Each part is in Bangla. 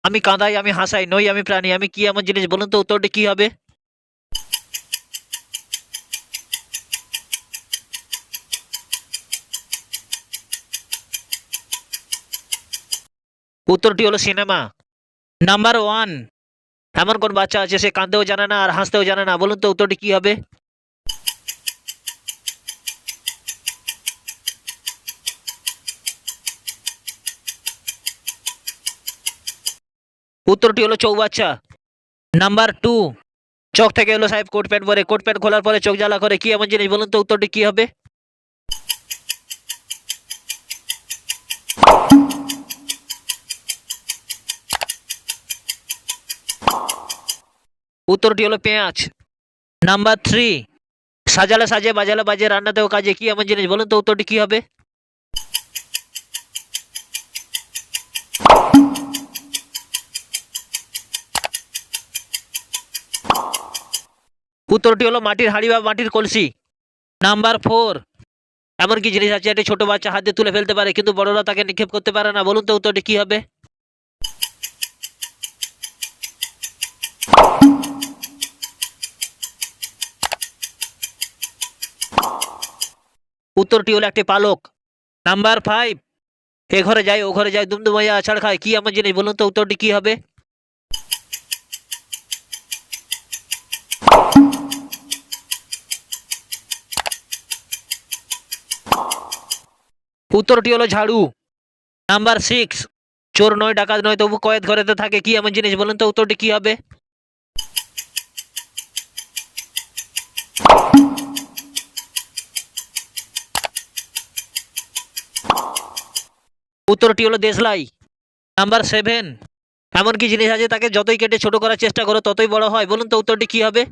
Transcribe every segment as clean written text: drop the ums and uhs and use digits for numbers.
আমি কাঁদাই, আমি হাসাই, নই আমি প্রাণী, আমি কি এমন জিনিস বলুন তো উত্তরটি কি হবে? উত্তরটি হলো সিনেমা। নাম্বার ওয়ান, এমন কোন বাচ্চা আছে সে কাঁদতেও জানে না আর হাসতেও জানে না, বলুন তো উত্তরটি কি হবে? উত্তরটি হলো চৌবাচ্চা। নাম্বার টু, চোখ থেকে এলো সাহেব কোট প্যান্ট পরে, কোট প্যান্ট খোলার পরে চোখ জ্বালা করে, কি এমন জিনিস বলুন তো উত্তরটি কি হবে? উত্তরটি হলো পেঁয়াজ। নাম্বার থ্রি, সাজালে সাজে, বাজালে বাজে, রান্নাতেও কাজে, কি এমন জিনিস বলুন তো উত্তরটি কি হবে? উত্তরটি হলো মাটির হাঁড়ি বা মাটির কলসি। নাম্বার ফোর, এমন কি জিনিস আছে এটি ছোট বাচ্চা হাত দিয়ে তুলে ফেলতে পারে কিন্তু বড়রা তাকে নিক্ষেপ করতে পারে না, বলুন তো উত্তরটি কি হবে? উত্তরটি হলো একটি পালক। নাম্বার ফাইভ, এ ঘরে যাই ও ঘরে যাই, দুমদুমাইয়া আছাড় খায়, কি এমন জিনিস বলুন তো উত্তরটি কি হবে? উত্তরটি হলো ঝাড়ু। নাম্বার সিক্স, চোর নয় ডাকাত নয় তবু কয়েদ ঘরেতে থাকে, কি এমন জিনিস বলুন তো উত্তরটি কি হবে? উত্তরটি হলো দেশলাই। নাম্বার সেভেন, এমন কি জিনিস আছে তাকে যতই কেটে ছোট করার চেষ্টা করো ততই বড় হয়, বলুন তো উত্তরটি কি হবে?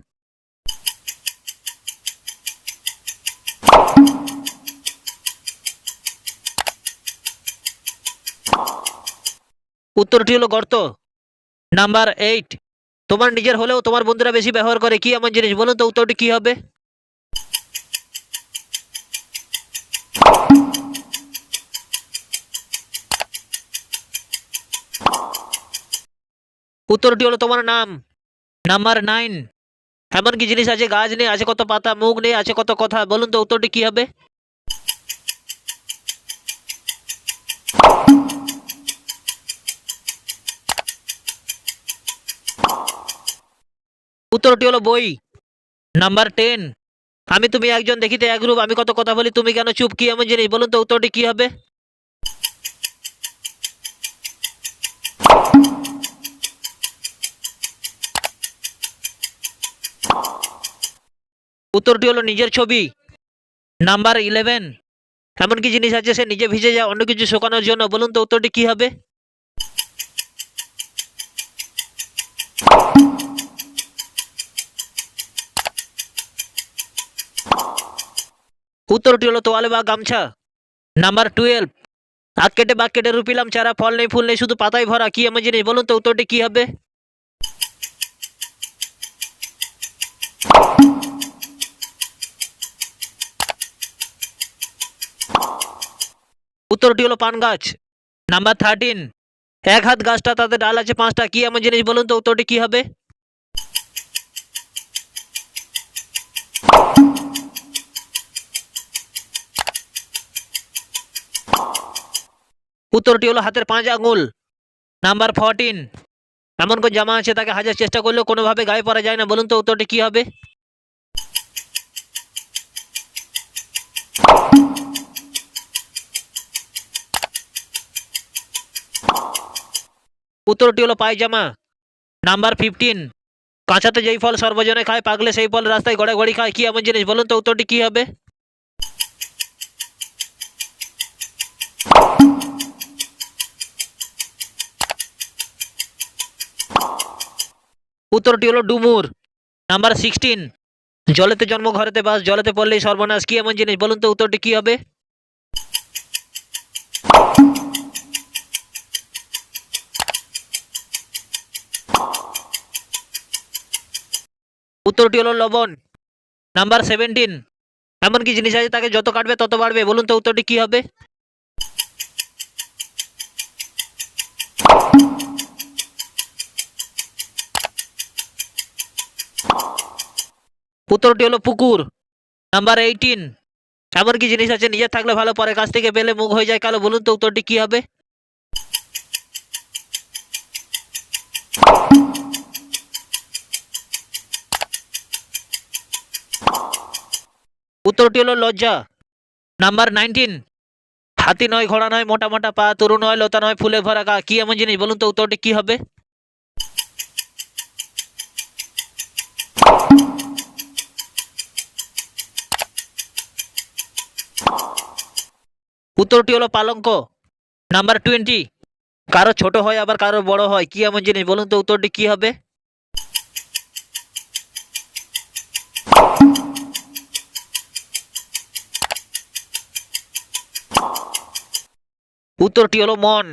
উত্তরটি হলো গর্ত। নাম্বার এইট, তোমার নিজের হলেও তোমার বন্ধুরা বেশি ব্যবহার করে, কি এমন জিনিস বলুন তো উত্তরটি কি হবে? উত্তরটি হলো তোমার নাম। নাম্বার নাইন, এমন কি জিনিস আছে গাছ নেই আছে কত পাতা, মুখ নেই আছে কত কথা, বলুন তো উত্তরটি কি হবে? উত্তরটি হলো বই। নাম্বার টেন, আমি তুমি একজন দেখিতে একরূপ, আমি কত কথা বলি তুমি কেন চুপ, কি এমন জিনিস বলুন তো উত্তরটি কি হবে? উত্তরটি হলো নিজের ছবি। নাম্বার ইলেভেন, এমন কি জিনিস আছে সে নিজে ভিজে যায় অন্য কিছু শুকানোর জন্য, বলুন তো উত্তরটি কি হবে? উত্তরটি হলো তোয়ালে বা গামছা। নাম্বার টুয়েলভ, আখ কেটে বাঘ কেটে রুপিলাম চারা, ফল নেই ফুল নেই শুধু পাতায় ভরা, কি এমন জিনিস বলুন তো উত্তরটি কি হবে? উত্তরটি হলো পান গাছ। নাম্বার থার্টিন, এক হাত গাছটা তাতে ডাল আছে পাঁচটা, কি এমন জিনিস বলুন তো উত্তরটি কি হবে? উত্তরটি হলো হাতের পাঁচ আঙুল। নাম্বার ফোরটিন, এমন কোন জামা আছে তাকে হাজার চেষ্টা করলেও কোনোভাবে গায়ে পরা যায় না, বলুন তো উত্তরটি কি হবে? উত্তরটি হলো পায়জামা। নাম্বার ফিফটিন, কাঁচাতে যেই ফল সর্বজনে খায় পাকলে সেই ফল রাস্তায় গড়ে গড়ি খায়, কি এমন জিনিস বলুন তো উত্তরটি কি হবে? উত্তরটি হলো ডুমুর। নাম্বার সিক্সটিন, জলেতে জন্ম ঘরেতে বাস, জলেতে পড়লেই সর্বনাশ, কি এমন জিনিস বলুন তো উত্তরটি কি হবে? উত্তরটি হলো লবণ। নাম্বার সেভেন্টিন, এমন কি জিনিস আছে তাকে যত কাটবে তত বাড়বে, বলুন তো উত্তরটি কি হবে? উত্তরটি হলো পুকুর। নাম্বার 18, এমন কি জিনিস আছে নিজের থাকলে ভালো, পরে কাছ থেকে পেলে মুখ হয়ে যায় কালো? বলুন তো উত্তরটি কি হবে? উত্তরটি হলো লজ্জা। নাম্বার 19, হাতি নয়, ঘোড়া নয়, মোটা মোটা পা, তরু নয়, লতা নয়, ফুলে ভরা গা, কি এমন জিনিস? বলুন তো উত্তরটি কি হবে? উত্তরটি হলো পালঙ্ক। নাম্বার 20, কারো ছোট হয় আবার কারো বড় হয়, কি এমন জিনিস? বলুন তো উত্তরটি কি হবে? উত্তরটি হলো মন।